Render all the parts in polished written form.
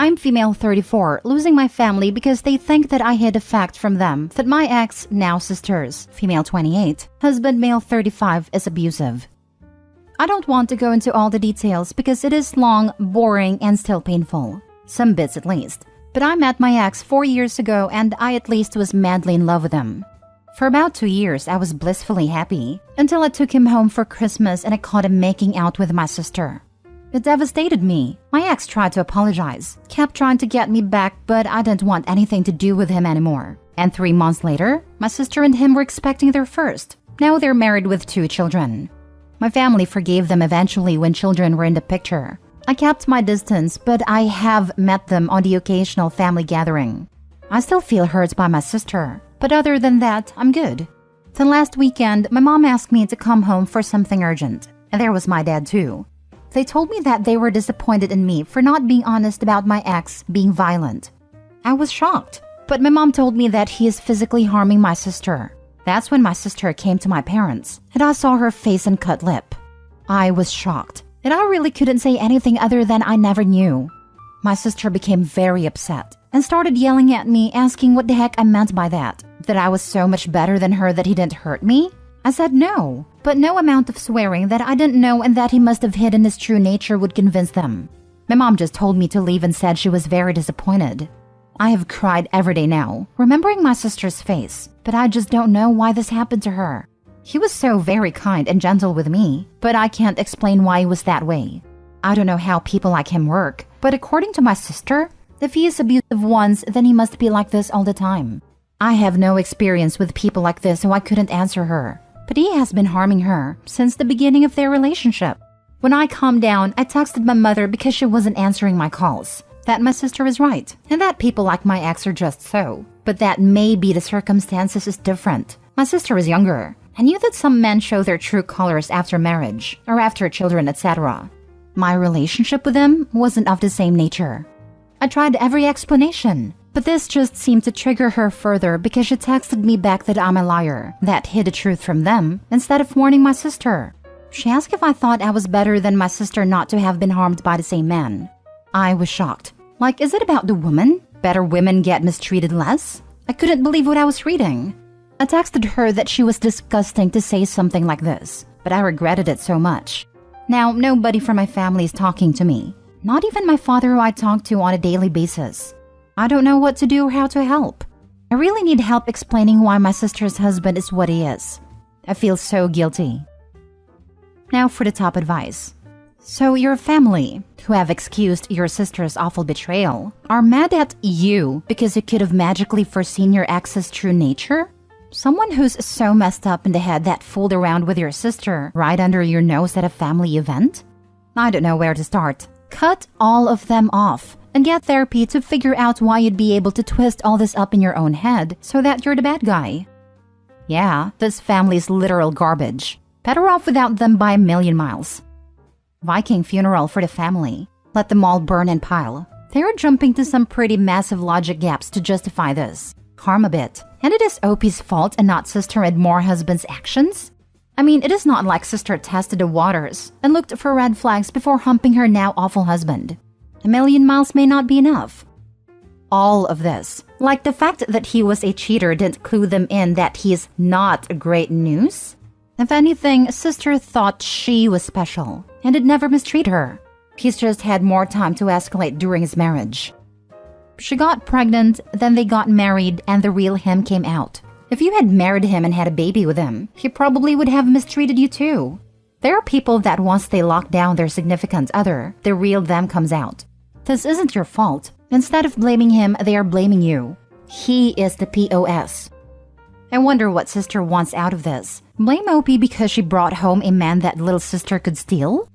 I'm female 34, losing my family because they think that I hid a fact from them that my ex, now sisters, female 28, husband male 35, is abusive. I don't want to go into all the details because it is long, boring, and still painful. Some bits at least. But I met my ex 4 years ago and I at least was madly in love with him. For about 2 years, I was blissfully happy until I took him home for Christmas and I caught him making out with my sister. It devastated me. My ex tried to apologize, kept trying to get me back, but I didn't want anything to do with him anymore. And 3 months later, my sister and him were expecting their first. Now they're married with 2 children. My family forgave them eventually when children were in the picture. I kept my distance, but I have met them on the occasional family gathering. I still feel hurt by my sister, but other than that, I'm good. Then last weekend, my mom asked me to come home for something urgent, and there was my dad too. They told me that they were disappointed in me for not being honest about my ex being violent. I was shocked, but my mom told me that he is physically harming my sister. That's when my sister came to my parents, and I saw her face and cut lip. I was shocked, and I really couldn't say anything other than I never knew. My sister became very upset and started yelling at me, asking what the heck I meant by that I was so much better than her that he didn't hurt me? I said no, but no amount of swearing that I didn't know and that he must have hidden his true nature would convince them. My mom just told me to leave and said she was very disappointed. I have cried every day now, remembering my sister's face, but I just don't know why this happened to her. He was so very kind and gentle with me, but I can't explain why he was that way. I don't know how people like him work, but according to my sister, if he is abusive once, then he must be like this all the time. I have no experience with people like this, so I couldn't answer her. But he has been harming her since the beginning of their relationship. When I calmed down, I texted my mother because she wasn't answering my calls. That my sister is right, and that people like my ex are just so. But that maybe the circumstances is different. My sister is younger. I knew that some men show their true colors after marriage, or after children, etc. My relationship with him wasn't of the same nature. I tried every explanation, but this just seemed to trigger her further because she texted me back that I'm a liar, that hid the truth from them, instead of warning my sister. She asked if I thought I was better than my sister not to have been harmed by the same man. I was shocked. Like, is it about the woman? Better women get mistreated less? I couldn't believe what I was reading. I texted her that she was disgusting to say something like this, but I regretted it so much. Now, nobody from my family is talking to me. Not even my father, who I talk to on a daily basis. I don't know what to do or how to help. I really need help explaining why my sister's husband is what he is. I feel so guilty. Now for the top advice. So your family, who have excused your sister's awful betrayal, are mad at you because you could have magically foreseen your ex's true nature? Someone who's so messed up in the head that fooled around with your sister right under your nose at a family event? I don't know where to start. Cut all of them off and get therapy to figure out why you'd be able to twist all this up in your own head so that you're the bad guy. Yeah, this family is literal garbage. Better off without them by a million miles. Viking funeral for the family. Let them all burn and pile. They're jumping to some pretty massive logic gaps to justify this. Harm a bit. And it is OP's fault and not sister and more husband's actions? I mean, it is not like sister tested the waters and looked for red flags before humping her now awful husband. A million miles may not be enough. All of this, like the fact that he was a cheater, didn't clue them in that he is not great news. If anything, sister thought she was special and had never mistreat her. He's just had more time to escalate during his marriage. She got pregnant, then they got married, and the real him came out. If you had married him and had a baby with him, he probably would have mistreated you too. There are people that once they lock down their significant other, the real them comes out. This isn't your fault. Instead of blaming him, they are blaming you. He is the POS. I wonder what sister wants out of this. Blame OP because she brought home a man that little sister could steal?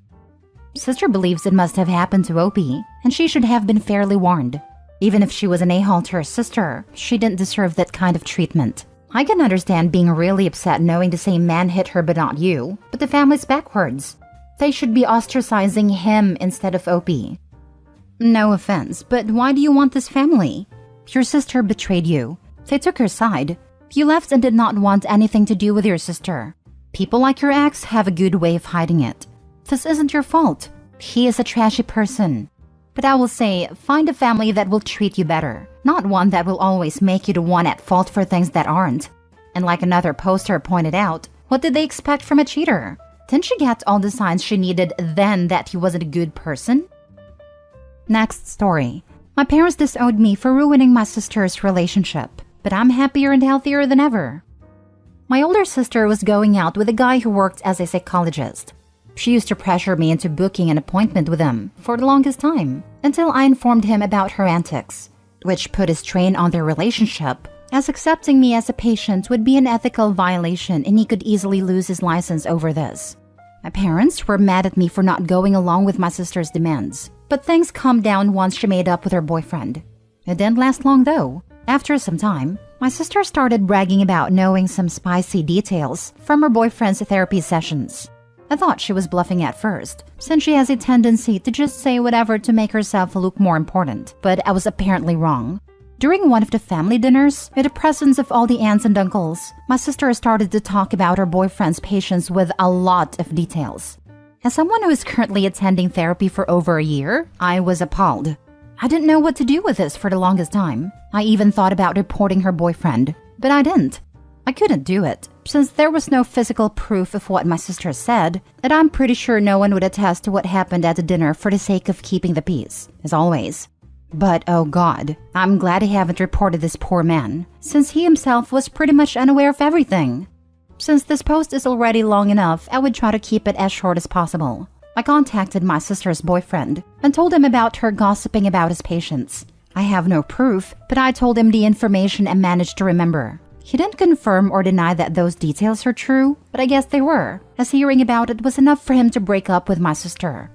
Sister believes it must have happened to OP, and she should have been fairly warned. Even if she was an a-hole to her sister, she didn't deserve that kind of treatment. I can understand being really upset knowing the same man hit her but not you, but the family's backwards. They should be ostracizing him instead of OP. No offense, but why do you want this family? Your sister betrayed you. They took her side. You left and did not want anything to do with your sister. People like your ex have a good way of hiding it. This isn't your fault. He is a trashy person. But I will say, find a family that will treat you better, not one that will always make you the one at fault for things that aren't. And like another poster pointed out, what did they expect from a cheater? Didn't she get all the signs she needed then that he wasn't a good person? Next story. My parents disowned me for ruining my sister's relationship, but I'm happier and healthier than ever. My older sister was going out with a guy who worked as a psychologist. She used to pressure me into booking an appointment with him for the longest time, until I informed him about her antics, which put a strain on their relationship, as accepting me as a patient would be an ethical violation and he could easily lose his license over this. My parents were mad at me for not going along with my sister's demands, but things calmed down once she made up with her boyfriend. It didn't last long though. After some time, my sister started bragging about knowing some spicy details from her boyfriend's therapy sessions. I thought she was bluffing at first, since she has a tendency to just say whatever to make herself look more important, but I was apparently wrong. During one of the family dinners, in the presence of all the aunts and uncles, my sister started to talk about her boyfriend's patients with a lot of details. As someone who is currently attending therapy for over a year, I was appalled. I didn't know what to do with this for the longest time. I even thought about reporting her boyfriend, but I didn't. I couldn't do it, since there was no physical proof of what my sister said, and I'm pretty sure no one would attest to what happened at the dinner for the sake of keeping the peace, as always. But oh god, I'm glad I haven't reported this poor man, since he himself was pretty much unaware of everything. Since this post is already long enough, I would try to keep it as short as possible. I contacted my sister's boyfriend and told him about her gossiping about his patients. I have no proof, but I told him the information and managed to remember. He didn't confirm or deny that those details are true, but I guess they were, as hearing about it was enough for him to break up with my sister.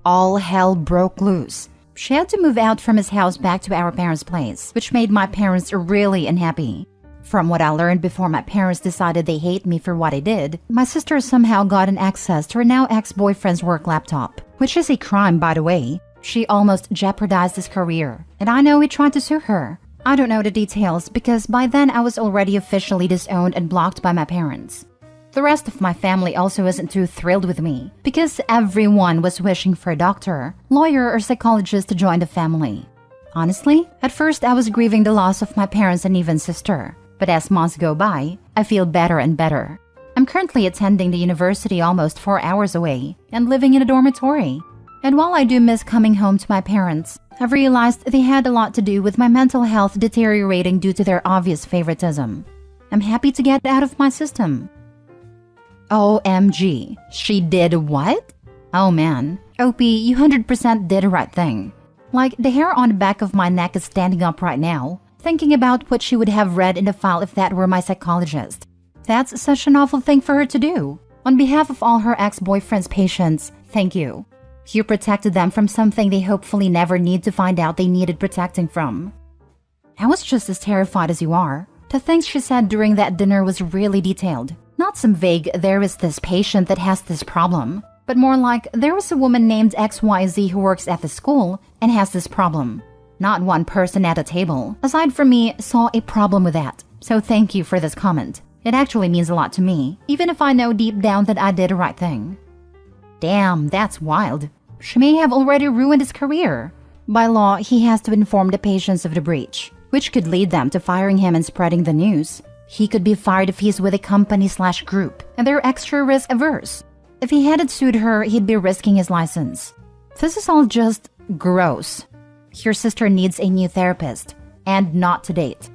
All hell broke loose. She had to move out from his house back to our parents' place, which made my parents really unhappy. From what I learned before my parents decided they hate me for what I did, my sister somehow got an access to her now ex-boyfriend's work laptop, which is a crime, by the way. She almost jeopardized his career, and I know he tried to sue her. I don't know the details because by then I was already officially disowned and blocked by my parents. The rest of my family also isn't too thrilled with me because everyone was wishing for a doctor, lawyer, or psychologist to join the family. Honestly, at first I was grieving the loss of my parents and even sister. But as months go by, I feel better and better. I'm currently attending the university almost 4 hours away and living in a dormitory. And while I do miss coming home to my parents, I've realized they had a lot to do with my mental health deteriorating due to their obvious favoritism. I'm happy to get out of my system. OMG, she did what? Oh man, OP, you 100% did the right thing. Like, the hair on the back of my neck is standing up right now, thinking about what she would have read in the file if that were my psychologist. That's such an awful thing for her to do. On behalf of all her ex-boyfriend's patients, thank you. You protected them from something they hopefully never need to find out they needed protecting from. I was just as terrified as you are. The things she said during that dinner was really detailed. Not some vague, there is this patient that has this problem, but more like, there was a woman named XYZ who works at the school and has this problem. Not one person at a table, aside from me, saw a problem with that. So thank you for this comment. It actually means a lot to me, even if I know deep down that I did the right thing. Damn, that's wild. She may have already ruined his career. By law, he has to inform the patients of the breach, which could lead them to firing him and spreading the news. He could be fired if he's with a company/group, and they're extra risk-averse. If he hadn't sued her, he'd be risking his license. This is all just gross. Your sister needs a new therapist, and not to date.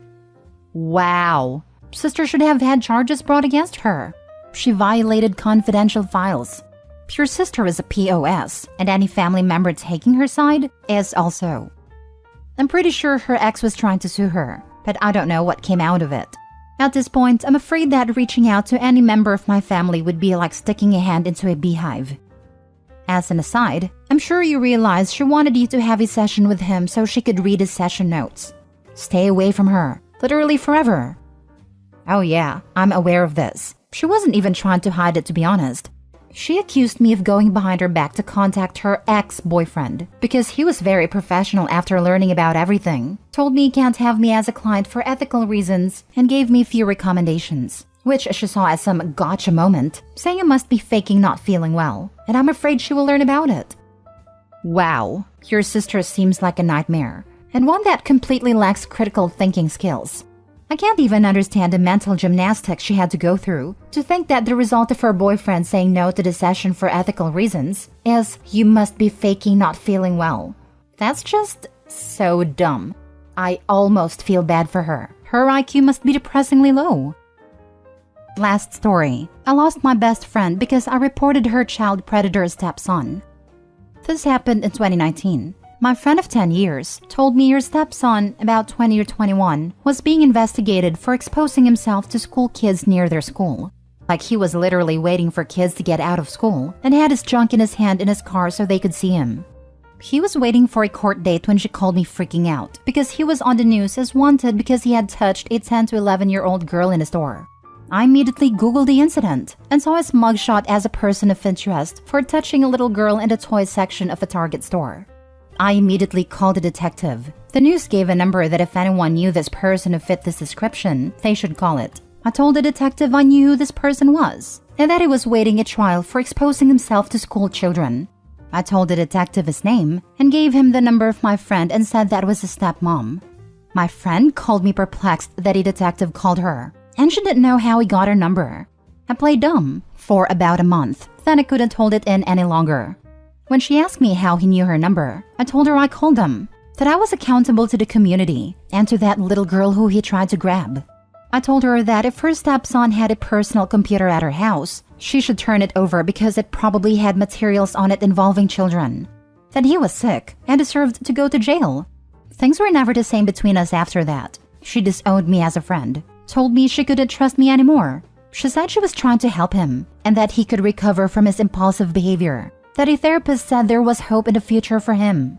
Wow. Sister should have had charges brought against her. She violated confidential files. Your sister is a POS, and any family member taking her side is also. I'm pretty sure her ex was trying to sue her, but I don't know what came out of it. At this point, I'm afraid that reaching out to any member of my family would be like sticking a hand into a beehive. As an aside, I'm sure you realize she wanted you to have a session with him so she could read his session notes. Stay away from her, literally forever. Oh yeah, I'm aware of this. She wasn't even trying to hide it, to be honest. She accused me of going behind her back to contact her ex-boyfriend because he was very professional after learning about everything, told me he can't have me as a client for ethical reasons, and gave me few recommendations, which she saw as some gotcha moment, saying I must be faking not feeling well, and I'm afraid she will learn about it. Wow, your sister seems like a nightmare, and one that completely lacks critical thinking skills. I can't even understand the mental gymnastics she had to go through to think that the result of her boyfriend saying no to the session for ethical reasons is you must be faking not feeling well. That's just so dumb. I almost feel bad for her. Her IQ must be depressingly low. Last story. I lost my best friend because I reported her child predator stepson. This happened in 2019. My friend of 10 years told me her stepson, about 20 or 21, was being investigated for exposing himself to school kids near their school. Like he was literally waiting for kids to get out of school and had his junk in his hand in his car so they could see him. He was waiting for a court date when she called me freaking out because he was on the news as wanted because he had touched a 10 to 11-year-old girl in a store. I immediately Googled the incident and saw his mugshot as a person of interest for touching a little girl in the toy section of a Target store. I immediately called a detective. The news gave a number that if anyone knew this person who fit this description, they should call it. I told the detective I knew who this person was and that he was waiting a trial for exposing himself to school children. I told the detective his name and gave him the number of my friend and said that was his stepmom. My friend called me perplexed that a detective called her, and she didn't know how he got her number. I played dumb for about a month, then I couldn't hold it in any longer. When she asked me how he knew her number, I told her I called him, that I was accountable to the community and to that little girl who he tried to grab. I told her that if her stepson had a personal computer at her house, she should turn it over because it probably had materials on it involving children. That he was sick and deserved to go to jail. Things were never the same between us after that. She disowned me as a friend, told me she couldn't trust me anymore. She said she was trying to help him and that he could recover from his impulsive behavior. That a therapist said there was hope in the future for him.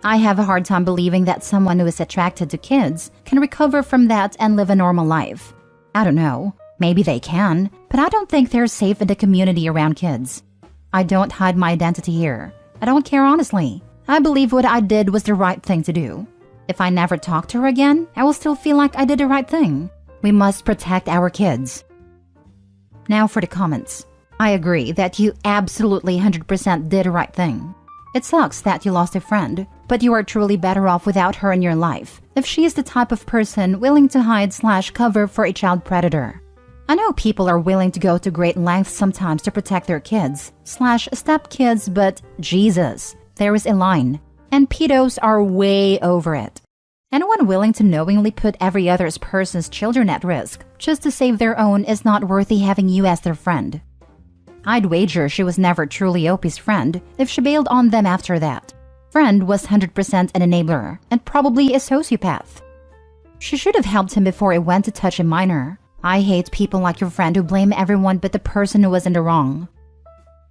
I have a hard time believing that someone who is attracted to kids can recover from that and live a normal life. I don't know, maybe they can, but I don't think they're safe in the community around kids. I don't hide my identity here. I don't care honestly. I believe what I did was the right thing to do. If I never talk to her again, I will still feel like I did the right thing. We must protect our kids. Now for the comments. I agree that you absolutely 100% did the right thing. It sucks that you lost a friend, but you are truly better off without her in your life if she is the type of person willing to hide/cover for a child predator. I know people are willing to go to great lengths sometimes to protect their kids/stepkids, but Jesus, there is a line, and pedos are way over it. Anyone willing to knowingly put every other person's children at risk just to save their own is not worthy having you as their friend. I'd wager she was never truly Opie's friend if she bailed on them after that. Friend was 100% an enabler and probably a sociopath. She should have helped him before he went to touch a minor. I hate people like your friend who blame everyone but the person who was in the wrong.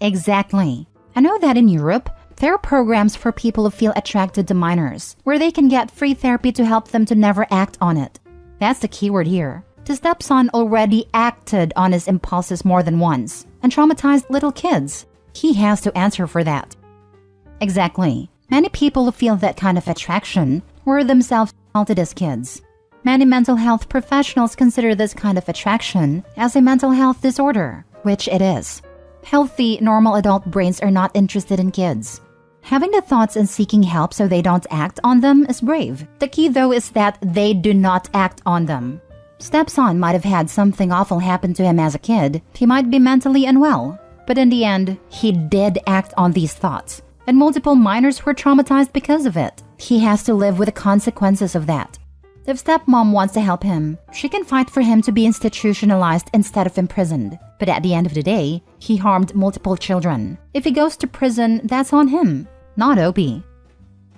Exactly. I know that in Europe, there are programs for people who feel attracted to minors, where they can get free therapy to help them to never act on it. That's the keyword here. The stepson already acted on his impulses more than once and traumatized little kids. He has to answer for that. Exactly. Many people who feel that kind of attraction were themselves assaulted as kids. Many mental health professionals consider this kind of attraction as a mental health disorder, which it is. Healthy, normal adult brains are not interested in kids. Having the thoughts and seeking help so they don't act on them is brave. The key though is that they do not act on them. Stepson might have had something awful happen to him as a kid. He might be mentally unwell. But in the end, he did act on these thoughts. And multiple minors were traumatized because of it. He has to live with the consequences of that. If stepmom wants to help him, she can fight for him to be institutionalized instead of imprisoned. But at the end of the day, he harmed multiple children. If he goes to prison, that's on him, not Opie.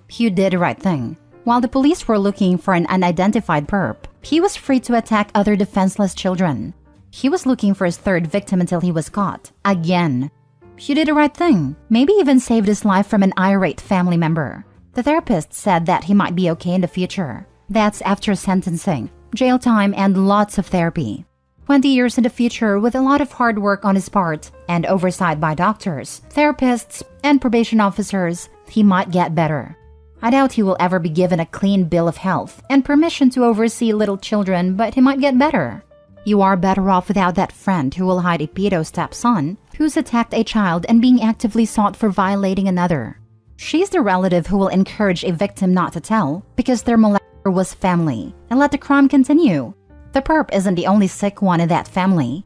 Hugh did the right thing. While the police were looking for an unidentified perp, he was free to attack other defenseless children. He was looking for his third victim until he was caught. Again. He did the right thing. Maybe even saved his life from an irate family member. The therapist said that he might be okay in the future. That's after sentencing, jail time, and lots of therapy. 20 years in the future with a lot of hard work on his part and oversight by doctors, therapists, and probation officers, he might get better. I doubt he will ever be given a clean bill of health and permission to oversee little children, but he might get better. You are better off without that friend who will hide a pedo stepson who's attacked a child and being actively sought for violating another. She's the relative who will encourage a victim not to tell because their molester was family and let the crime continue. The perp isn't the only sick one in that family.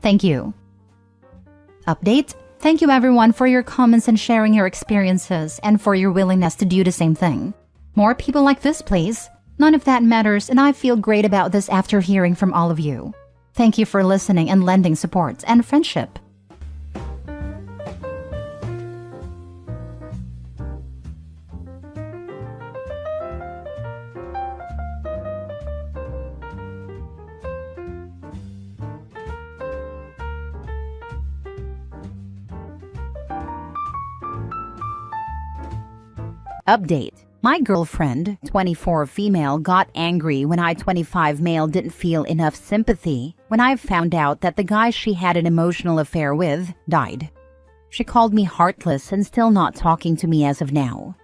Thank you. Update. Thank you everyone for your comments and sharing your experiences and for your willingness to do the same thing. More people like this, please. None of that matters, and I feel great about this after hearing from all of you. Thank you for listening and lending support and friendship. Update. My girlfriend, 24 female, got angry when I, 25 male, didn't feel enough sympathy when I found out that the guy she had an emotional affair with died. She called me heartless and still not talking to me as of now.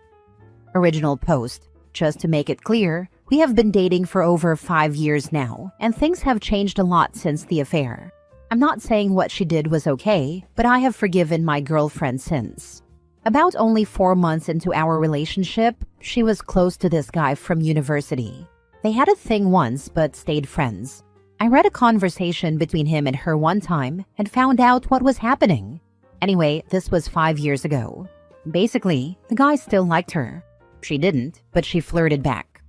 Original post. Just to make it clear, we have been dating for over 5 years now, and things have changed a lot since the affair. I'm not saying what she did was okay, but I have forgiven my girlfriend since. About only 4 months into our relationship, she was close to this guy from university. They had a thing once but stayed friends. I read a conversation between him and her one time and found out what was happening. Anyway, this was 5 years ago. Basically, the guy still liked her. She didn't, but she flirted back.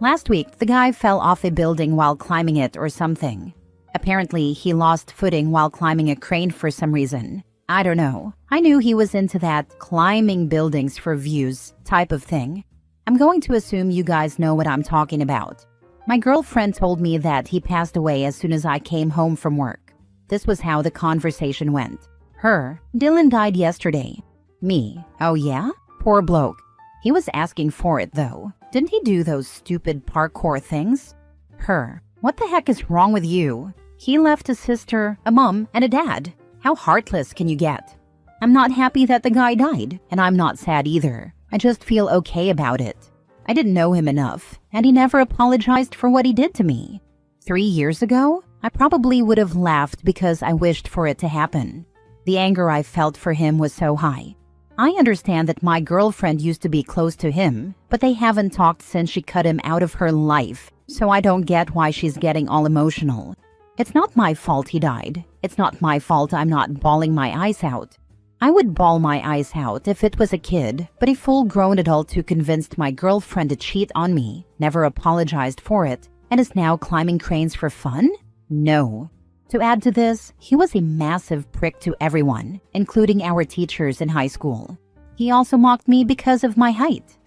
Last week, the guy fell off a building while climbing it or something. Apparently, he lost footing while climbing a crane for some reason. I don't know. I knew he was into that climbing buildings for views type of thing. I'm going to assume you guys know what I'm talking about. My girlfriend told me that he passed away as soon as I came home from work. This was how the conversation went. Her, Dylan died yesterday. Me, oh yeah? Poor bloke. He was asking for it though. Didn't he do those stupid parkour things? Her, what the heck is wrong with you? He left a sister, a mom, and a dad. How heartless can you get? I'm not happy that the guy died, and I'm not sad either. I just feel okay about it. I didn't know him enough, and he never apologized for what he did to me. 3 years ago, I probably would have laughed because I wished for it to happen. The anger I felt for him was so high. I understand that my girlfriend used to be close to him, but they haven't talked since she cut him out of her life, so I don't get why she's getting all emotional. It's not my fault he died. It's not my fault I'm not bawling my eyes out. I would bawl my eyes out if it was a kid, but a full-grown adult who convinced my girlfriend to cheat on me, never apologized for it, and is now climbing cranes for fun? No. To add to this, he was a massive prick to everyone, including our teachers in high school. He also mocked me because of my height.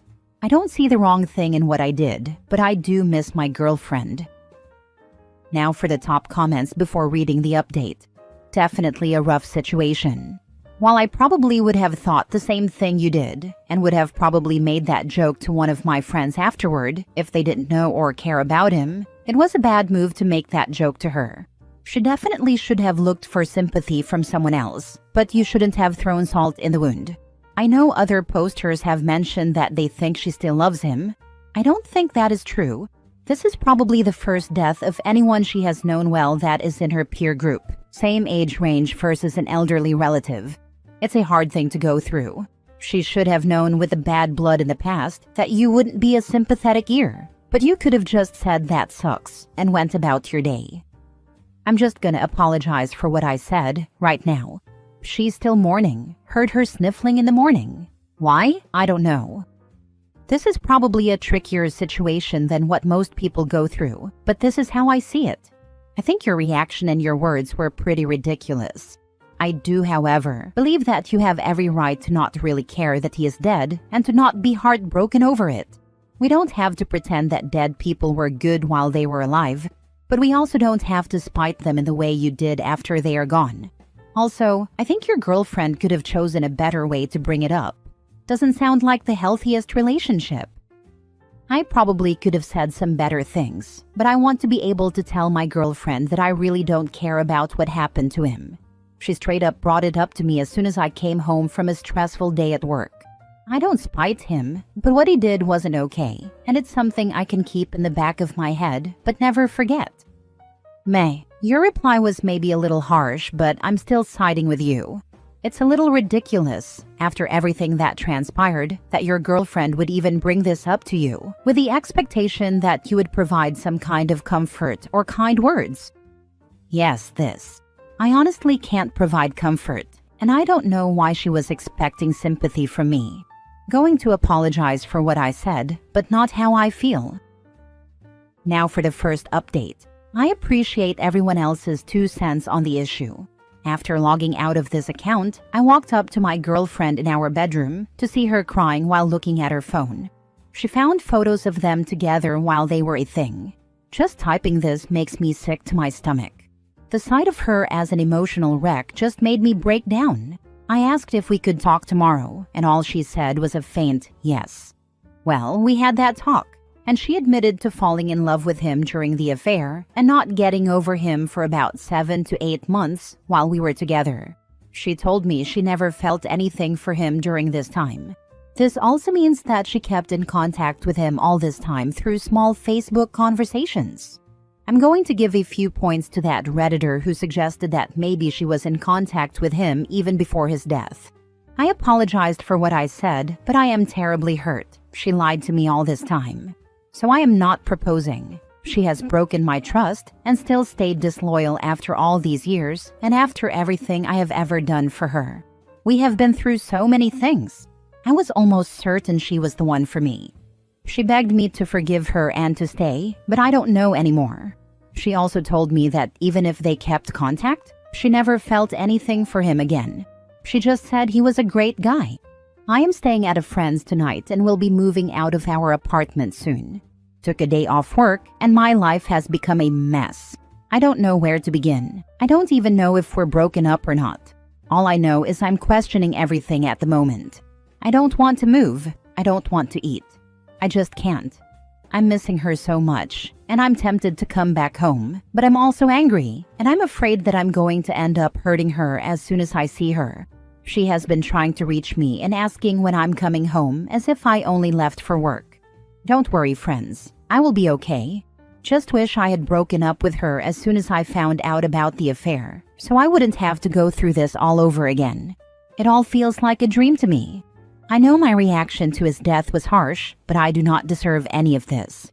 I don't see the wrong thing in what I did, but I do miss my girlfriend. Now for the top comments before reading the update. Definitely a rough situation. While I probably would have thought the same thing you did, and would have probably made that joke to one of my friends afterward, if they didn't know or care about him, it was a bad move to make that joke to her. She definitely should have looked for sympathy from someone else, but you shouldn't have thrown salt in the wound. I know other posters have mentioned that they think she still loves him. I don't think that is true. This is probably the first death of anyone she has known well that is in her peer group, same age range versus an elderly relative. It's a hard thing to go through. She should have known with the bad blood in the past that you wouldn't be a sympathetic ear, but you could have just said that sucks and went about your day. I'm just gonna apologize for what I said right now. She's still mourning. Heard her sniffling in the morning. Why? I don't know. This is probably a trickier situation than what most people go through, but this is how I see it. I think your reaction and your words were pretty ridiculous. I do, however, believe that you have every right to not really care that he is dead and to not be heartbroken over it. We don't have to pretend that dead people were good while they were alive, but we also don't have to spite them in the way you did after they are gone. Also, I think your girlfriend could have chosen a better way to bring it up. Doesn't sound like the healthiest relationship. I probably could have said some better things, but I want to be able to tell my girlfriend that I really don't care about what happened to him. She straight up brought it up to me as soon as I came home from a stressful day at work. I don't spite him, but what he did wasn't okay, and it's something I can keep in the back of my head, but never forget. May, your reply was maybe a little harsh, but I'm still siding with you. It's a little ridiculous, after everything that transpired, that your girlfriend would even bring this up to you, with the expectation that you would provide some kind of comfort or kind words. Yes, this. I honestly can't provide comfort, and I don't know why she was expecting sympathy from me. Going to apologize for what I said, but not how I feel. Now for the first update. I appreciate everyone else's 2 cents on the issue. After logging out of this account, I walked up to my girlfriend in our bedroom to see her crying while looking at her phone. She found photos of them together while they were a thing. Just typing this makes me sick to my stomach. The sight of her as an emotional wreck just made me break down. I asked if we could talk tomorrow, and all she said was a faint yes. Well, we had that talk, and she admitted to falling in love with him during the affair and not getting over him for about 7 to 8 months while we were together. She told me she never felt anything for him during this time. This also means that she kept in contact with him all this time through small Facebook conversations. I'm going to give a few points to that Redditor who suggested that maybe she was in contact with him even before his death. I apologized for what I said, but I am terribly hurt. She lied to me all this time. So I am not proposing. She has broken my trust and still stayed disloyal after all these years and after everything I have ever done for her. We have been through so many things. I was almost certain she was the one for me. She begged me to forgive her and to stay, but I don't know anymore. She also told me that even if they kept contact, she never felt anything for him again. She just said he was a great guy. I am staying at a friend's tonight and will be moving out of our apartment soon. Took a day off work and my life has become a mess. I don't know where to begin. I don't even know if we're broken up or not. All I know is I'm questioning everything at the moment. I don't want to move. I don't want to eat. I just can't. I'm missing her so much, and I'm tempted to come back home, but I'm also angry, and I'm afraid that I'm going to end up hurting her as soon as I see her. She has been trying to reach me and asking when I'm coming home as if I only left for work. Don't worry, friends. I will be okay. Just wish I had broken up with her as soon as I found out about the affair, so I wouldn't have to go through this all over again. It all feels like a dream to me. I know my reaction to his death was harsh, but I do not deserve any of this.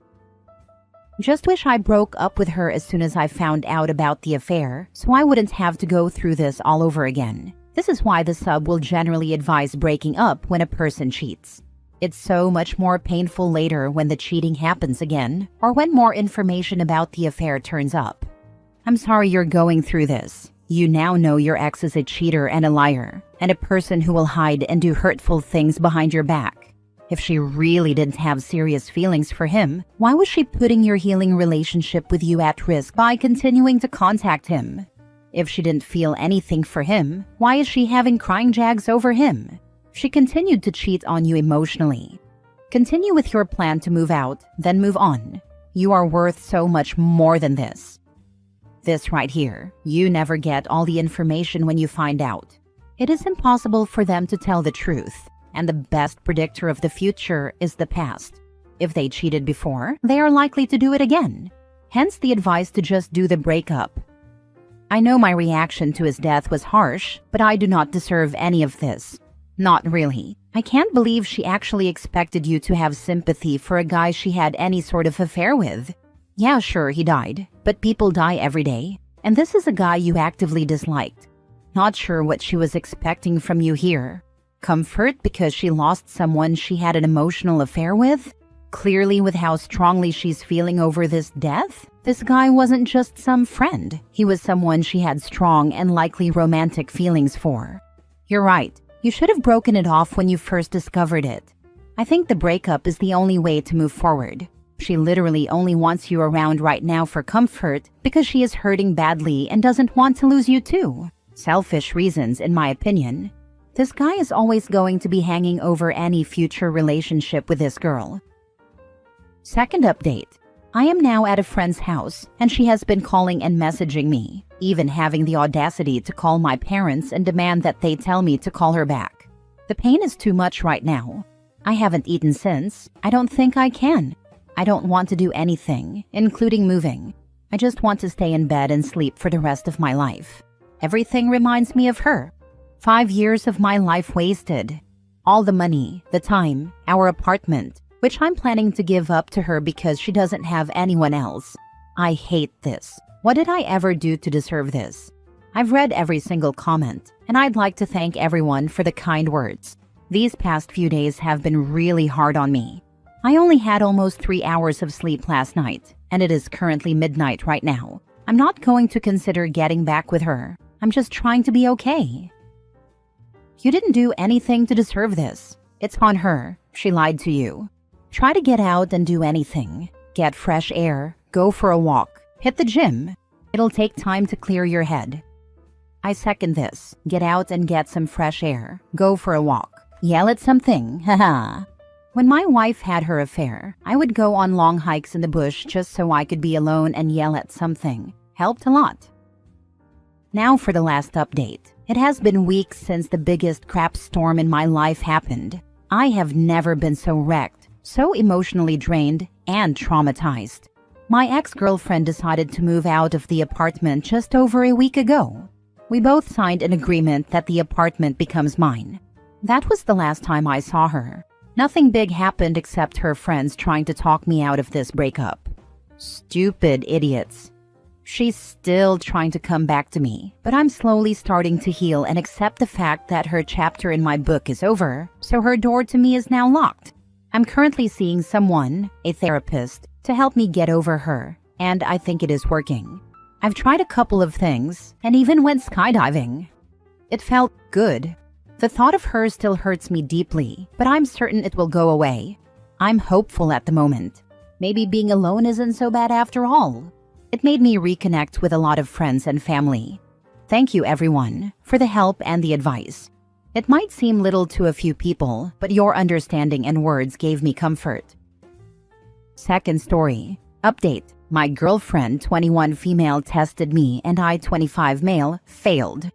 Just wish I broke up with her as soon as I found out about the affair, so I wouldn't have to go through this all over again. This is why the sub will generally advise breaking up when a person cheats. It's so much more painful later when the cheating happens again, or when more information about the affair turns up. I'm sorry you're going through this. You now know your ex is a cheater and a liar, and a person who will hide and do hurtful things behind your back. If she really didn't have serious feelings for him, why was she putting your healing relationship with you at risk by continuing to contact him? If she didn't feel anything for him, why is she having crying jags over him? She continued to cheat on you emotionally. Continue with your plan to move out, then move on. You are worth so much more than this. This right here, you never get all the information when you find out. It is impossible for them to tell the truth, and the best predictor of the future is the past. If they cheated before, they are likely to do it again. Hence the advice to just do the breakup. I know my reaction to his death was harsh, but I do not deserve any of this. Not really. I can't believe she actually expected you to have sympathy for a guy she had any sort of affair with. Yeah, sure, he died, but people die every day, and this is a guy you actively disliked. Not sure what she was expecting from you here. Comfort because she lost someone she had an emotional affair with? Clearly, with how strongly she's feeling over this death, this guy wasn't just some friend. He was someone she had strong and likely romantic feelings for. You're right. You should have broken it off when you first discovered it. I think the breakup is the only way to move forward. She literally only wants you around right now for comfort because she is hurting badly and doesn't want to lose you too. Selfish reasons, in my opinion. This guy is always going to be hanging over any future relationship with this girl. Second update. I am now at a friend's house, and she has been calling and messaging me, even having the audacity to call my parents and demand that they tell me to call her back. The pain is too much right now. I haven't eaten since. I don't think I can. I don't want to do anything, including moving. I just want to stay in bed and sleep for the rest of my life. Everything reminds me of her. 5 years of my life wasted. All the money, the time, our apartment, which I'm planning to give up to her because she doesn't have anyone else. I hate this. What did I ever do to deserve this? I've read every single comment, and I'd like to thank everyone for the kind words. These past few days have been really hard on me. I only had almost 3 hours of sleep last night, and it is currently midnight right now. I'm not going to consider getting back with her. I'm just trying to be okay. You didn't do anything to deserve this. It's on her. She lied to you. Try to get out and do anything. Get fresh air, go for a walk, hit the gym. It'll take time to clear your head. I second this. Get out and get some fresh air. Go for a walk. Yell at something. Haha. When my wife had her affair, I would go on long hikes in the bush just so I could be alone and yell at something. Helped a lot. Now for the last update. It has been weeks since the biggest crap storm in my life happened. I have never been so wrecked, so emotionally drained, and traumatized. My ex-girlfriend decided to move out of the apartment just over a week ago. We both signed an agreement that the apartment becomes mine. That was the last time I saw her. Nothing big happened except her friends trying to talk me out of this breakup. Stupid idiots. She's still trying to come back to me, but I'm slowly starting to heal and accept the fact that her chapter in my book is over, so her door to me is now locked. I'm currently seeing someone, a therapist, to help me get over her, and I think it is working. I've tried a couple of things, and even went skydiving. It felt good. The thought of her still hurts me deeply, but I'm certain it will go away. I'm hopeful at the moment. Maybe being alone isn't so bad after all. It made me reconnect with a lot of friends and family. Thank you, everyone, for the help and the advice. It might seem little to a few people, but your understanding and words gave me comfort. Second story. Update. My girlfriend, 21 female, tested me and I, 25 male, failed.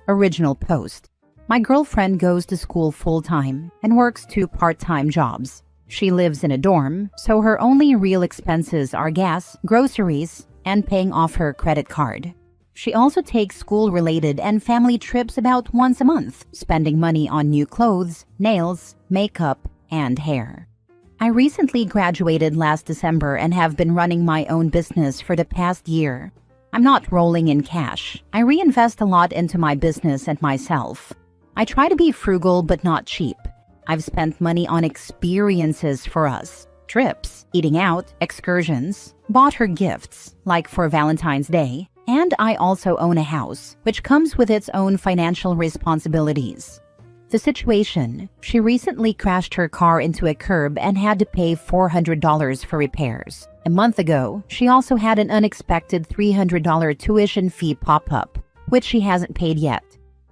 Original post. My girlfriend goes to school full-time and works 2 part-time jobs. She lives in a dorm, so her only real expenses are gas, groceries, and paying off her credit card. She also takes school-related and family trips about once a month, spending money on new clothes, nails, makeup, and hair. I recently graduated last December and have been running my own business for the past year. I'm not rolling in cash. I reinvest a lot into my business and myself. I try to be frugal but not cheap. I've spent money on experiences for us, trips, eating out, excursions, bought her gifts, like for Valentine's Day, and I also own a house, which comes with its own financial responsibilities. The situation: she recently crashed her car into a curb and had to pay $400 for repairs. A month ago, she also had an unexpected $300 tuition fee pop up, which she hasn't paid yet.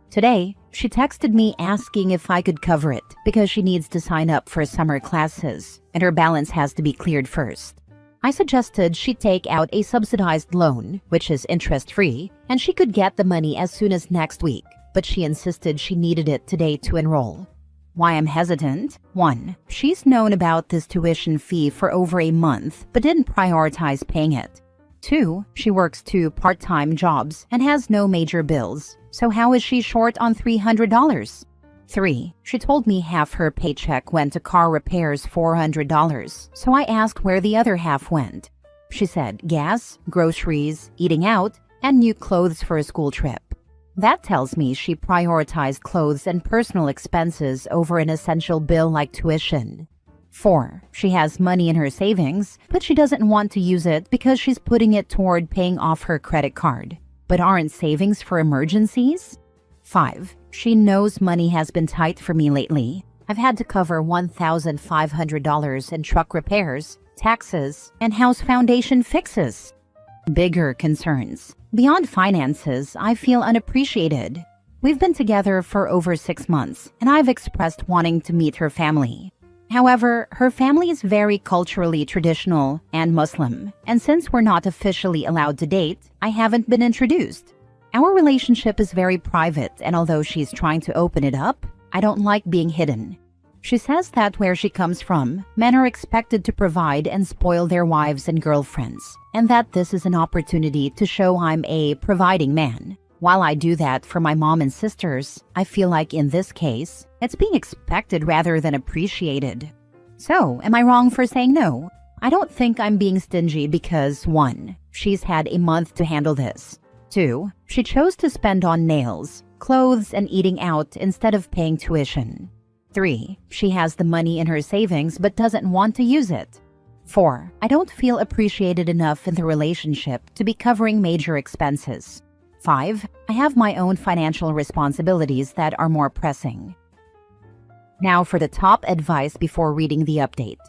Today, she texted me asking if I could cover it because she needs to sign up for summer classes and her balance has to be cleared first. I suggested she take out a subsidized loan, which is interest-free, and she could get the money as soon as next week, but she insisted she needed it today to enroll. Why I'm hesitant? 1. She's known about this tuition fee for over a month but didn't prioritize paying it. 2. She works 2 part-time jobs and has no major bills, so how is she short on $300? 3. She told me half her paycheck went to car repairs, $400, so I asked where the other half went. She said gas, groceries, eating out, and new clothes for a school trip. That tells me she prioritized clothes and personal expenses over an essential bill like tuition. 4. She has money in her savings, but she doesn't want to use it because she's putting it toward paying off her credit card. But aren't savings for emergencies? 5. She knows money has been tight for me lately. I've had to cover $1,500 in truck repairs, taxes, and house foundation fixes. Bigger concerns. Beyond finances, I feel unappreciated. We've been together for over 6 months, and I've expressed wanting to meet her family. However, her family is very culturally traditional and Muslim, and since we're not officially allowed to date, I haven't been introduced. Our relationship is very private, and although she's trying to open it up, I don't like being hidden. She says that where she comes from, men are expected to provide and spoil their wives and girlfriends, and that this is an opportunity to show I'm a providing man. While I do that for my mom and sisters, I feel like in this case, it's being expected rather than appreciated. So, am I wrong for saying no? I don't think I'm being stingy because 1. She's had a month to handle this. 2. She chose to spend on nails, clothes, and eating out instead of paying tuition. 3. She has the money in her savings but doesn't want to use it. 4. I don't feel appreciated enough in the relationship to be covering major expenses. 5. I have my own financial responsibilities that are more pressing. Now for the top advice before reading the update.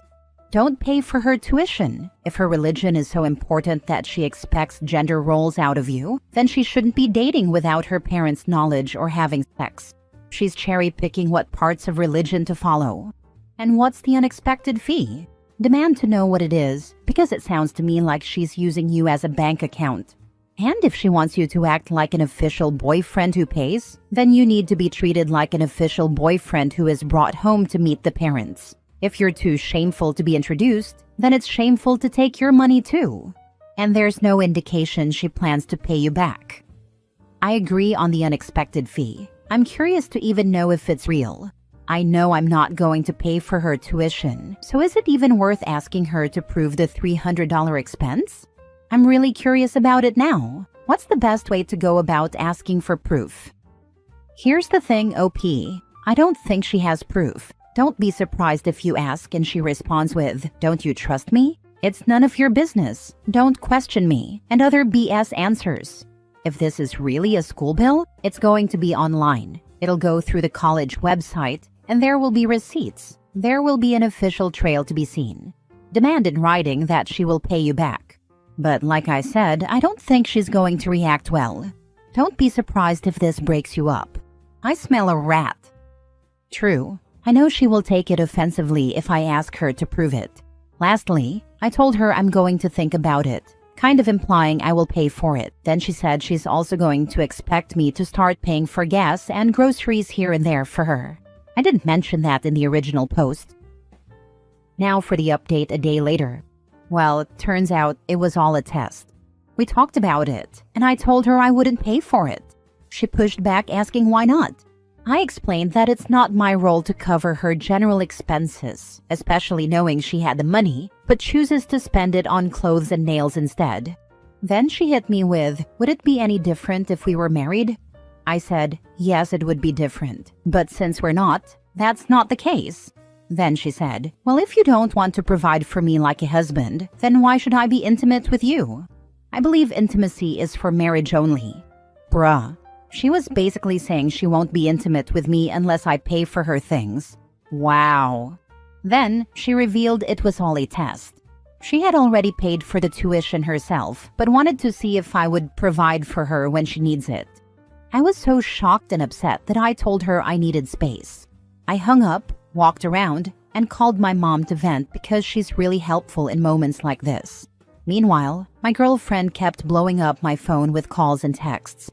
Don't pay for her tuition. If her religion is so important that she expects gender roles out of you, then she shouldn't be dating without her parents' knowledge or having sex. She's cherry-picking what parts of religion to follow. And what's the unexpected fee? Demand to know what it is, because it sounds to me like she's using you as a bank account. And if she wants you to act like an official boyfriend who pays, then you need to be treated like an official boyfriend who is brought home to meet the parents. If you're too shameful to be introduced, then it's shameful to take your money too. And there's no indication she plans to pay you back. I agree on the unexpected fee. I'm curious to even know if it's real. I know I'm not going to pay for her tuition, so is it even worth asking her to prove the $300 expense? I'm really curious about it now. What's the best way to go about asking for proof? Here's the thing, OP. I don't think she has proof. Don't be surprised if you ask and she responds with, "Don't you trust me? It's none of your business. Don't question me," and other BS answers. If this is really a school bill, it's going to be online. It'll go through the college website, and there will be receipts. There will be an official trail to be seen. Demand in writing that she will pay you back. But like I said, I don't think she's going to react well. Don't be surprised if this breaks you up. I smell a rat. True. I know she will take it offensively if I ask her to prove it. Lastly, I told her I'm going to think about it, kind of implying I will pay for it. Then she said she's also going to expect me to start paying for gas and groceries here and there for her. I didn't mention that in the original post. Now for the update a day later. Well, it turns out it was all a test. We talked about it, and I told her I wouldn't pay for it. She pushed back asking why not. I explained that it's not my role to cover her general expenses, especially knowing she had the money, but chooses to spend it on clothes and nails instead. Then she hit me with, "Would it be any different if we were married?" I said, "Yes, it would be different, but since we're not, that's not the case." Then she said, "Well, if you don't want to provide for me like a husband, then why should I be intimate with you? I believe intimacy is for marriage only." Bruh. She was basically saying she won't be intimate with me unless I pay for her things. Wow. Then she revealed it was all a test. She had already paid for the tuition herself, but wanted to see if I would provide for her when she needs it. I was so shocked and upset that I told her I needed space. I hung up, walked around, and called my mom to vent because she's really helpful in moments like this. Meanwhile, my girlfriend kept blowing up my phone with calls and texts.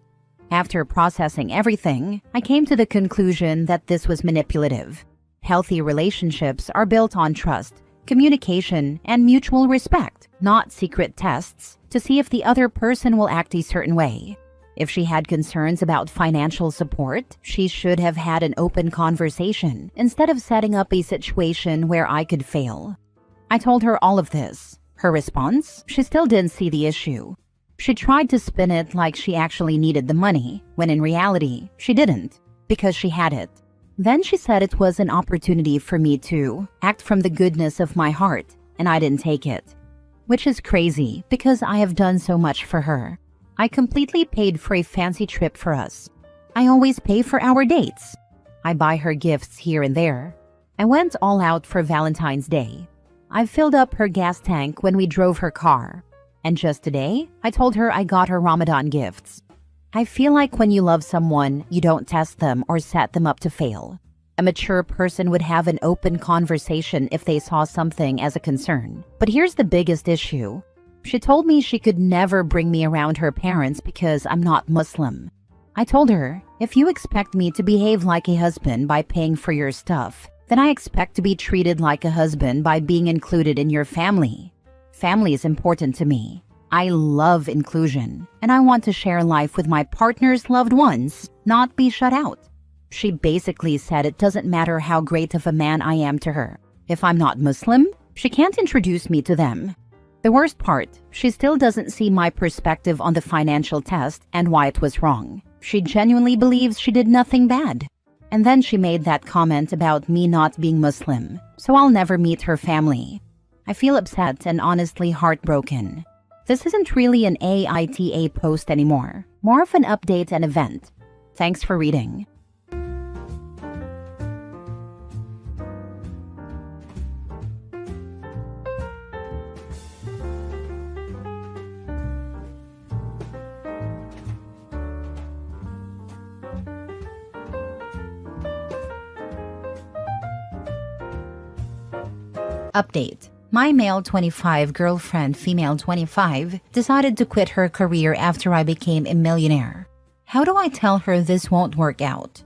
After processing everything, I came to the conclusion that this was manipulative. Healthy relationships are built on trust, communication, and mutual respect, not secret tests to see if the other person will act a certain way. If she had concerns about financial support, she should have had an open conversation instead of setting up a situation where I could fail. I told her all of this. Her response? She still didn't see the issue. She tried to spin it like she actually needed the money, when in reality, she didn't, because she had it. Then she said it was an opportunity for me to act from the goodness of my heart, and I didn't take it. Which is crazy, because I have done so much for her. I completely paid for a fancy trip for us. I always pay for our dates. I buy her gifts here and there. I went all out for Valentine's Day. I filled up her gas tank when we drove her car. And just today, I told her I got her Ramadan gifts. I feel like when you love someone, you don't test them or set them up to fail. A mature person would have an open conversation if they saw something as a concern. But here's the biggest issue. She told me she could never bring me around her parents because I'm not Muslim. I told her, if you expect me to behave like a husband by paying for your stuff, then I expect to be treated like a husband by being included in your family. Family is important to me. I love inclusion, and I want to share life with my partner's loved ones, not be shut out. She basically said it doesn't matter how great of a man I am to her. If I'm not Muslim, she can't introduce me to them. The worst part, she still doesn't see my perspective on the financial test and why it was wrong. She genuinely believes she did nothing bad. And then she made that comment about me not being Muslim, so I'll never meet her family. I feel upset and honestly heartbroken. This isn't really an AITA post anymore, more of an update and event. Thanks for reading. Update. My male 25 girlfriend, female 25, decided to quit her career after I became a millionaire. How do I tell her this won't work out?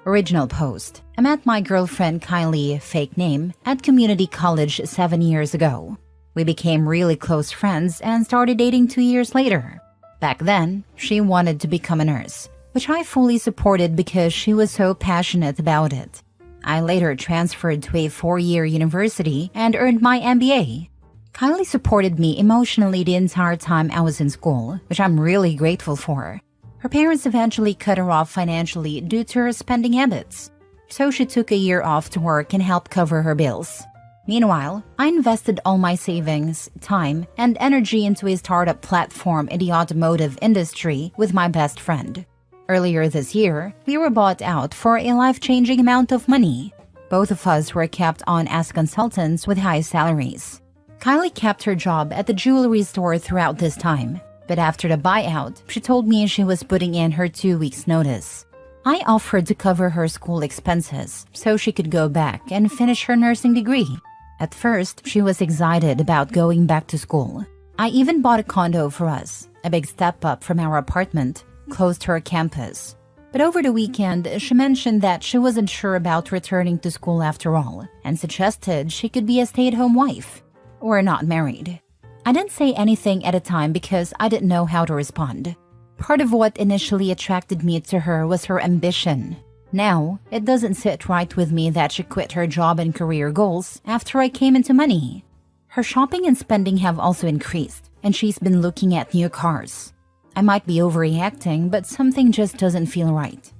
Original post. I met my girlfriend Kylie, fake name, at community college 7 years ago. We became really close friends and started dating 2 years later. Back then, she wanted to become a nurse, which I fully supported because she was so passionate about it. I later transferred to a 4-year university and earned my MBA. Kylie supported me emotionally the entire time I was in school, which I'm really grateful for. Her parents eventually cut her off financially due to her spending habits, so she took a year off to work and help cover her bills. Meanwhile, I invested all my savings, time, and energy into a startup platform in the automotive industry with my best friend. Earlier this year, we were bought out for a life-changing amount of money. Both of us were kept on as consultants with high salaries. Kylie kept her job at the jewelry store throughout this time, but after the buyout, she told me she was putting in her 2 weeks' notice. I offered to cover her school expenses so she could go back and finish her nursing degree. At first, she was excited about going back to school. I even bought a condo for us, a big step up from our apartment, close to her campus. But over the weekend, she mentioned that she wasn't sure about returning to school after all, and suggested she could be a stay-at-home wife, or not married. I didn't say anything at the time because I didn't know how to respond. Part of what initially attracted me to her was her ambition. Now, it doesn't sit right with me that she quit her job and career goals after I came into money. Her shopping and spending have also increased, and she's been looking at new cars. I might be overreacting, but something just doesn't feel right.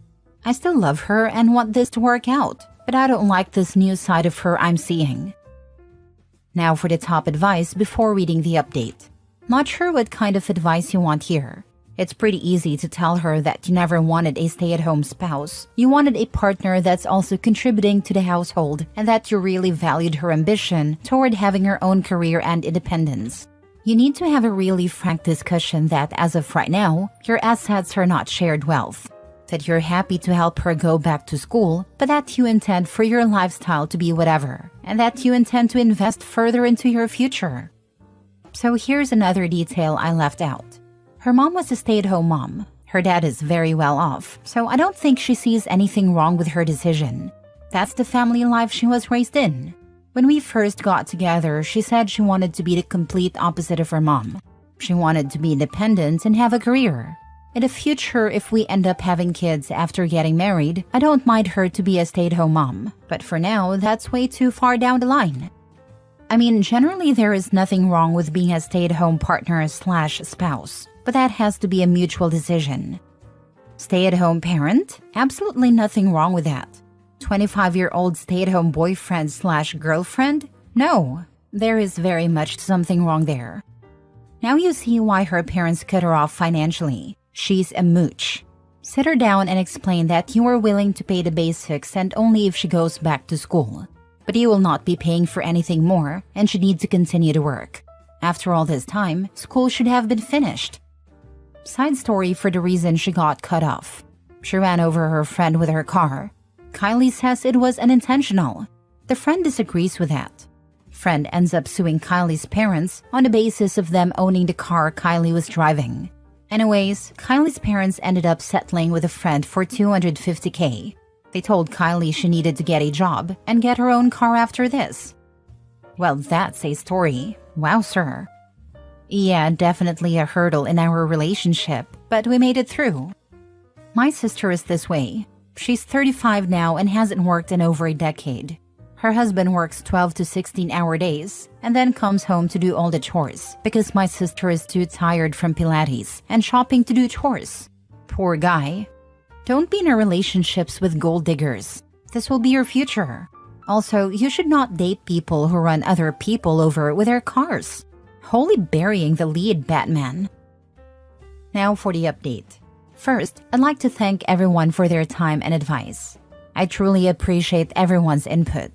I still love her and want this to work out, but I don't like this new side of her I'm seeing. Now for the top advice before reading the update. Not sure what kind of advice you want here. It's pretty easy to tell her that you never wanted a stay-at-home spouse. You wanted a partner that's also contributing to the household and that you really valued her ambition toward having her own career and independence. You need to have a really frank discussion that as of right now, your assets are not shared wealth. That you're happy to help her go back to school, but that you intend for your lifestyle to be whatever, and that you intend to invest further into your future. So here's another detail I left out. Her mom was a stay-at-home mom. Her dad is very well off, so I don't think she sees anything wrong with her decision. That's the family life she was raised in. When we first got together, she said she wanted to be the complete opposite of her mom. She wanted to be independent and have a career. In the future, if we end up having kids after getting married, I don't mind her to be a stay-at-home mom. But for now, that's way too far down the line. I mean, generally there is nothing wrong with being a stay-at-home partner/spouse, but that has to be a mutual decision. Stay-at-home parent? Absolutely nothing wrong with that. 25-year-old stay-at-home boyfriend/girlfriend? No, there is very much something wrong there. Now you see why her parents cut her off financially. She's a mooch. Sit her down and explain that you are willing to pay the basics and only if she goes back to school. But you will not be paying for anything more and she needs to continue to work. After all this time, school should have been finished. Side story for the reason she got cut off. She ran over her friend with her car. Kylie says it was unintentional. The friend disagrees with that. Friend ends up suing Kylie's parents on the basis of them owning the car Kylie was driving. Anyways, Kylie's parents ended up settling with a friend for $250K. They told Kylie she needed to get a job and get her own car after this. Well, that's a story. Wow, sir. Yeah, definitely a hurdle in our relationship, but we made it through. My sister is this way. She's 35 now and hasn't worked in over a decade. Her husband works 12 to 16-hour days and then comes home to do all the chores because my sister is too tired from Pilates and shopping to do chores. Poor guy. Don't be in relationships with gold diggers. This will be your future. Also, you should not date people who run other people over with their cars. Wholly burying the lead, Batman. Now for the update. First, I'd like to thank everyone for their time and advice. I truly appreciate everyone's input.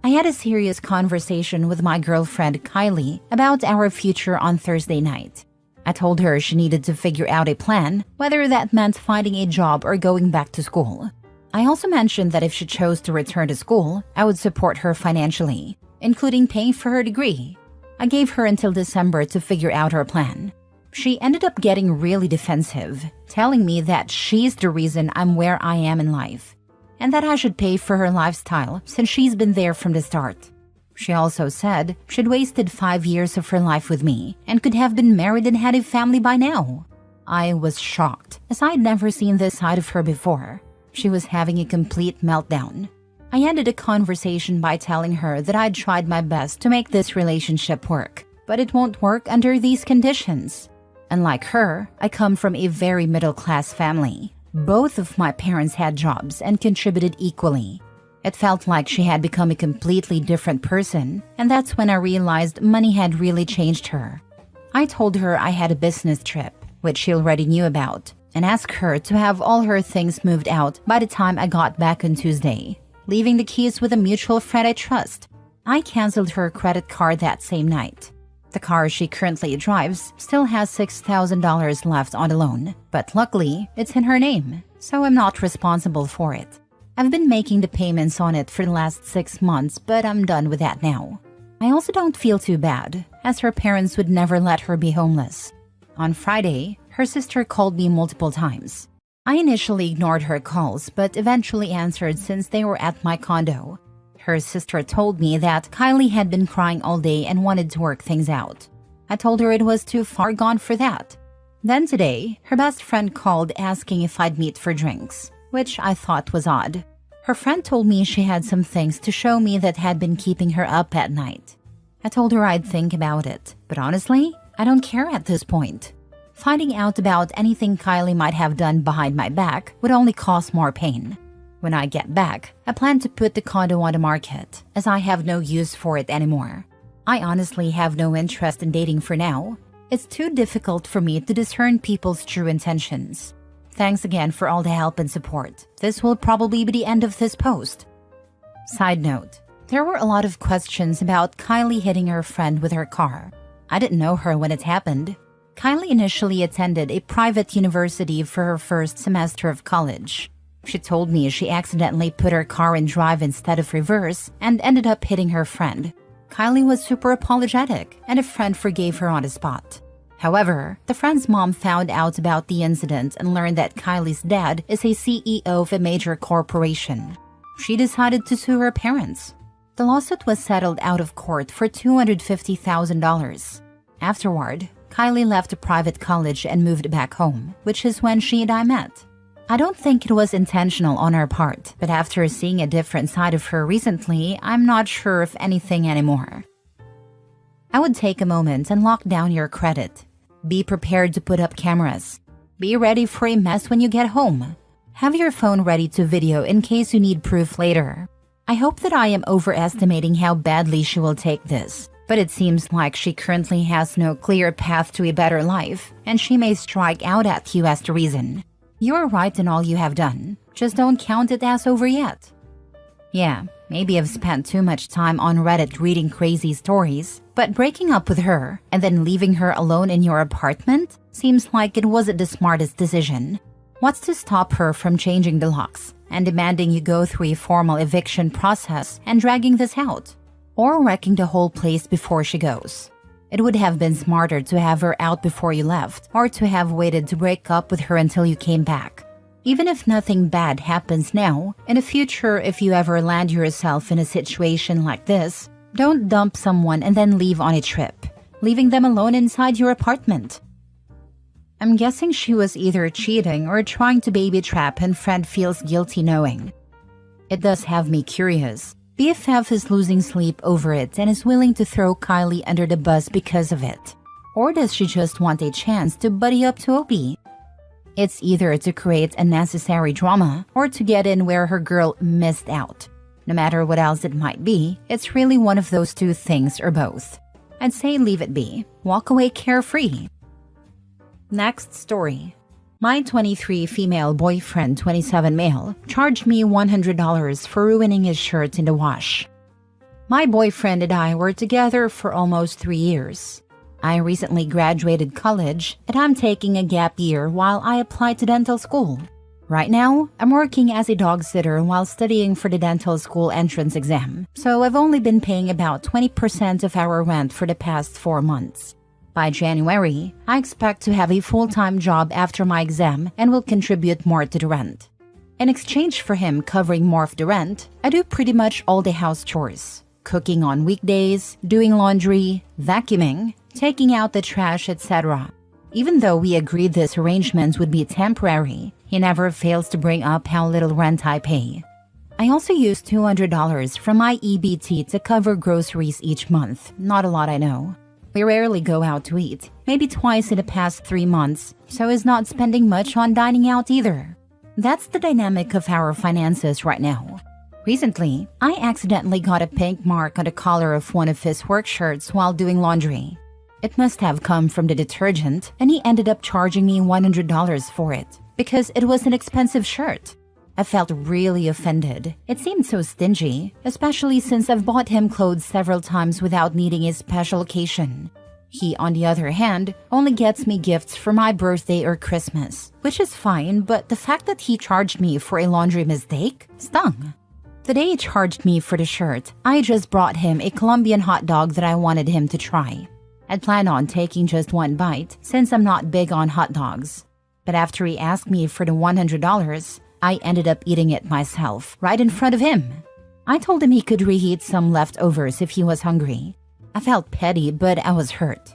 I had a serious conversation with my girlfriend Kylie about our future on Thursday night. I told her she needed to figure out a plan, whether that meant finding a job or going back to school. I also mentioned that if she chose to return to school, I would support her financially, including paying for her degree. I gave her until December to figure out her plan. She ended up getting really defensive, telling me that she's the reason I'm where I am in life, and that I should pay for her lifestyle since she's been there from the start. She also said she'd wasted 5 years of her life with me and could have been married and had a family by now. I was shocked, as I'd never seen this side of her before. She was having a complete meltdown. I ended the conversation by telling her that I'd tried my best to make this relationship work, but it won't work under these conditions. Unlike her, I come from a very middle-class family. Both of my parents had jobs and contributed equally. It felt like she had become a completely different person, and that's when I realized money had really changed her. I told her I had a business trip, which she already knew about, and asked her to have all her things moved out by the time I got back on Tuesday, leaving the keys with a mutual friend I trust. I canceled her credit card that same night. The car she currently drives still has $6,000 left on the loan, but luckily, it's in her name, so I'm not responsible for it. I've been making the payments on it for the last 6 months, but I'm done with that now. I also don't feel too bad, as her parents would never let her be homeless. On Friday, her sister called me multiple times. I initially ignored her calls, but eventually answered since they were at my condo. Her sister told me that Kylie had been crying all day and wanted to work things out. I told her it was too far gone for that. Then today, her best friend called asking if I'd meet for drinks, which I thought was odd. Her friend told me she had some things to show me that had been keeping her up at night. I told her I'd think about it, but honestly, I don't care at this point. Finding out about anything Kylie might have done behind my back would only cause more pain. When I get back, I plan to put the condo on the market, as I have no use for it anymore. I honestly have no interest in dating for now. It's too difficult for me to discern people's true intentions. Thanks again for all the help and support. This will probably be the end of this post. Side note, there were a lot of questions about Kylie hitting her friend with her car. I didn't know her when it happened. Kylie initially attended a private university for her first semester of college. She told me she accidentally put her car in drive instead of reverse and ended up hitting her friend. Kylie was super apologetic, and a friend forgave her on the spot. However, the friend's mom found out about the incident and learned that Kylie's dad is a CEO of a major corporation. She decided to sue her parents. The lawsuit was settled out of court for $250,000. Afterward, Kylie left the private college and moved back home, which is when she and I met. I don't think it was intentional on our part, but after seeing a different side of her recently, I'm not sure of anything anymore. I would take a moment and lock down your credit. Be prepared to put up cameras. Be ready for a mess when you get home. Have your phone ready to video in case you need proof later. I hope that I am overestimating how badly she will take this, but it seems like she currently has no clear path to a better life, and she may strike out at you as the reason. You're right in all you have done. Just don't count it as over yet. Yeah, maybe I've spent too much time on Reddit reading crazy stories, but breaking up with her and then leaving her alone in your apartment seems like it wasn't the smartest decision. What's to stop her from changing the locks and demanding you go through a formal eviction process and dragging this out? Or wrecking the whole place before she goes? It would have been smarter to have her out before you left, or to have waited to break up with her until you came back. Even if nothing bad happens now, in the future if you ever land yourself in a situation like this, don't dump someone and then leave on a trip. leaving them alone inside your apartment. I'm guessing she was either cheating or trying to baby trap, and Fred feels guilty knowing. It does have me curious. BFF is losing sleep over it and is willing to throw Kylie under the bus because of it. Or does she just want a chance to buddy up to Opie? It's either to create unnecessary drama or to get in where her girl missed out. No matter what else it might be, it's really one of those two things or both. I'd say leave it be. Walk away carefree. Next story. My 23 female boyfriend, 27 male, charged me $100 for ruining his shirt in the wash. My boyfriend and I were together for almost 3 years. I recently graduated college and I'm taking a gap year while I apply to dental school. Right now, I'm working as a dog sitter while studying for the dental school entrance exam, so I've only been paying about 20% of our rent for the past 4 months. By January, I expect to have a full-time job after my exam and will contribute more to the rent. In exchange for him covering more of the rent, I do pretty much all the house chores. Cooking on weekdays, doing laundry, vacuuming, taking out the trash, etc. Even though we agreed this arrangement would be temporary, he never fails to bring up how little rent I pay. I also use $200 from my EBT to cover groceries each month. Not a lot, I know. We rarely go out to eat, maybe twice in the past 3 months, so he's not spending much on dining out either. That's the dynamic of our finances right now. Recently, I accidentally got a pink mark on the collar of one of his work shirts while doing laundry. It must have come from the detergent, and he ended up charging me $100 for it, because it was an expensive shirt. I felt really offended. It seemed so stingy, especially since I've bought him clothes several times without needing a special occasion. He, on the other hand, only gets me gifts for my birthday or Christmas, which is fine, but the fact that he charged me for a laundry mistake stung. The day he charged me for the shirt, I just brought him a Colombian hot dog that I wanted him to try. I'd planned on taking just one bite since I'm not big on hot dogs. But after he asked me for the $100, I ended up eating it myself, right in front of him. I told him he could reheat some leftovers if he was hungry. I felt petty, but I was hurt.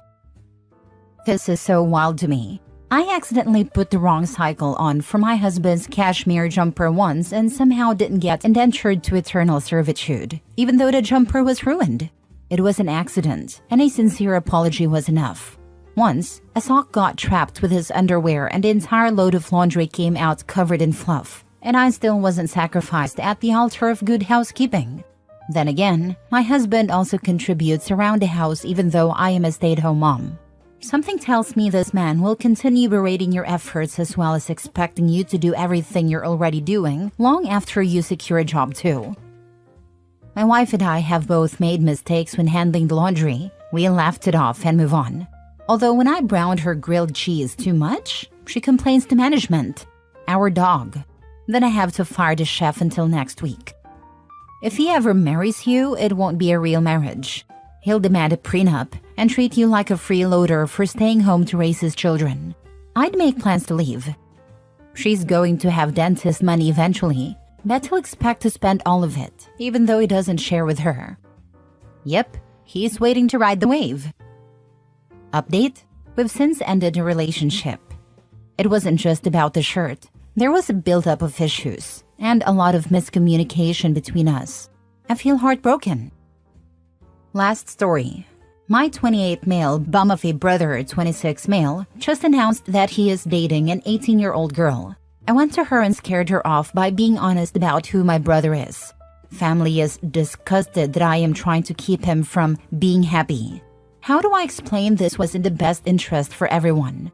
This is so wild to me. I accidentally put the wrong cycle on for my husband's cashmere jumper once and somehow didn't get indentured to eternal servitude, even though the jumper was ruined. It was an accident, and a sincere apology was enough. Once, a sock got trapped with his underwear and the entire load of laundry came out covered in fluff, and I still wasn't sacrificed at the altar of good housekeeping. Then again, my husband also contributes around the house even though I am a stay-at-home mom. Something tells me this man will continue berating your efforts as well as expecting you to do everything you're already doing long after you secure a job too. My wife and I have both made mistakes when handling the laundry. We laughed it off and move on. Although when I browned her grilled cheese too much, she complains to management. Our dog. Then I have to fire the chef until next week. If he ever marries you, it won't be a real marriage. He'll demand a prenup and treat you like a freeloader for staying home to raise his children. I'd make plans to leave. She's going to have dentist money eventually, but he'll expect to spend all of it, even though he doesn't share with her. Yep, he's waiting to ride the wave. Update: we've since ended a relationship. It wasn't just about the shirt. There was a buildup of issues and a lot of miscommunication between us. I feel heartbroken. Last story. My 28 male bum of a brother, 26 male, just announced that he is dating an 18-year-old girl. I went to her and scared her off by being honest about who my brother is. Family is disgusted that I am trying to keep him from being happy. How do I explain this was in the best interest for everyone?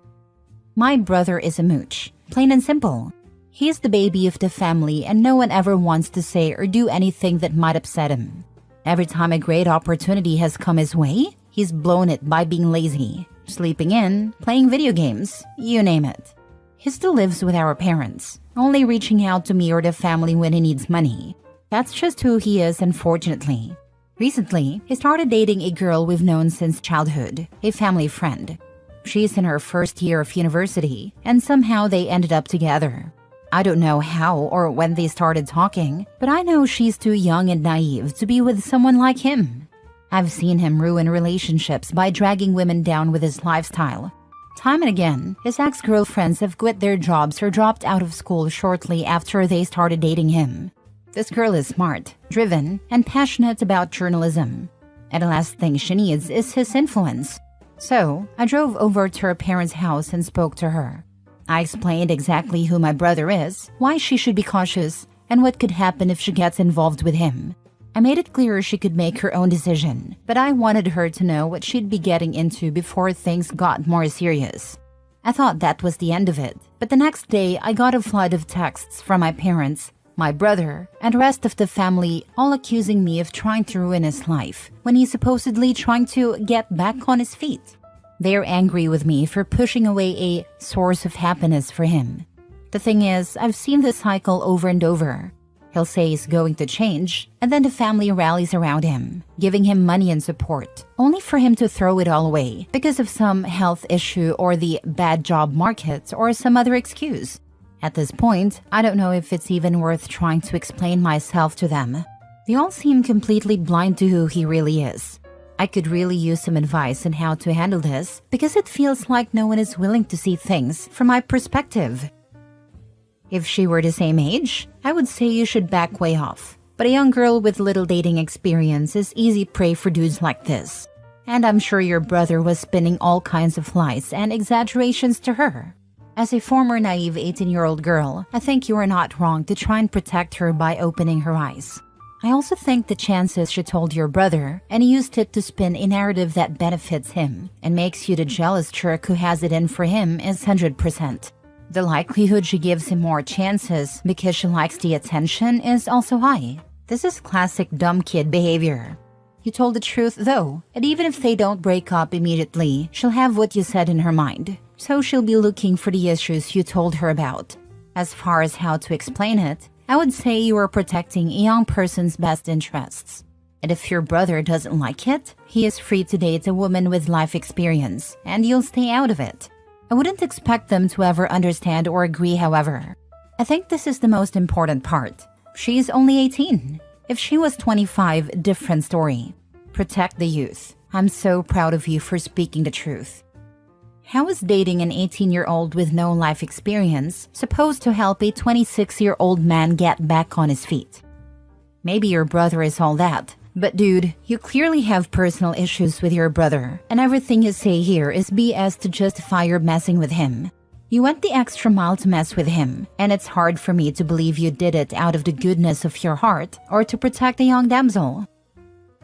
My brother is a mooch, plain and simple. He is the baby of the family and no one ever wants to say or do anything that might upset him. Every time a great opportunity has come his way, he's blown it by being lazy, sleeping in, playing video games, you name it. He still lives with our parents, only reaching out to me or the family when he needs money. That's just who he is, unfortunately. Recently, he started dating a girl we've known since childhood, a family friend. She's in her first year of university, and somehow they ended up together. I don't know how or when they started talking, but I know she's too young and naive to be with someone like him. I've seen him ruin relationships by dragging women down with his lifestyle. Time and again, his ex-girlfriends have quit their jobs or dropped out of school shortly after they started dating him. This girl is smart, driven, and passionate about journalism. And the last thing she needs is his influence. So, I drove over to her parents' house and spoke to her. I explained exactly who my brother is, why she should be cautious, and what could happen if she gets involved with him. I made it clear she could make her own decision, but I wanted her to know what she'd be getting into before things got more serious. I thought that was the end of it, but the next day I got a flood of texts from my parents, my brother, and the rest of the family, all accusing me of trying to ruin his life when he's supposedly trying to get back on his feet. They're angry with me for pushing away a source of happiness for him. The thing is, I've seen this cycle over and over. He'll say he's going to change, and then the family rallies around him, giving him money and support, only for him to throw it all away because of some health issue or the bad job market or some other excuse. At this point, I don't know if it's even worth trying to explain myself to them. They all seem completely blind to who he really is. I could really use some advice on how to handle this because it feels like no one is willing to see things from my perspective. If she were the same age, I would say you should back way off. But a young girl with little dating experience is easy prey for dudes like this. And I'm sure your brother was spinning all kinds of lies and exaggerations to her. As a former naive 18-year-old girl, I think you are not wrong to try and protect her by opening her eyes. I also think the chances she told your brother and he used it to spin a narrative that benefits him and makes you the jealous jerk who has it in for him is 100%. The likelihood she gives him more chances because she likes the attention is also high. This is classic dumb kid behavior. You told the truth though, and even if they don't break up immediately, she'll have what you said in her mind. So she'll be looking for the issues you told her about. As far as how to explain it, I would say you are protecting a young person's best interests. And if your brother doesn't like it, he is free to date a woman with life experience, and you'll stay out of it. I wouldn't expect them to ever understand or agree, however. I think this is the most important part. She's only 18. If she was 25, different story. Protect the youth. I'm so proud of you for speaking the truth. How is dating an 18-year-old with no life experience supposed to help a 26-year-old man get back on his feet? Maybe your brother is all that. But dude, you clearly have personal issues with your brother, and everything you say here is BS to justify your messing with him. You went the extra mile to mess with him, and it's hard for me to believe you did it out of the goodness of your heart or to protect a young damsel.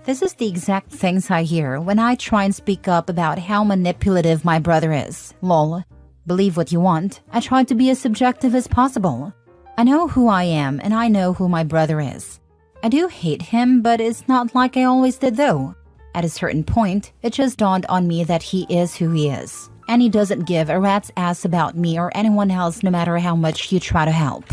This is the exact things I hear when I try and speak up about how manipulative my brother is. Lol. Believe what you want. I try to be as subjective as possible. I know who I am, and I know who my brother is. I do hate him, but it's not like I always did though. At a certain point, it just dawned on me that he is who he is. And he doesn't give a rat's ass about me or anyone else no matter how much you try to help.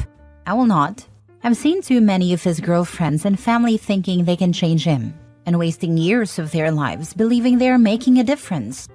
I will not. I've seen too many of his girlfriends and family thinking they can change him, and wasting years of their lives believing they are making a difference.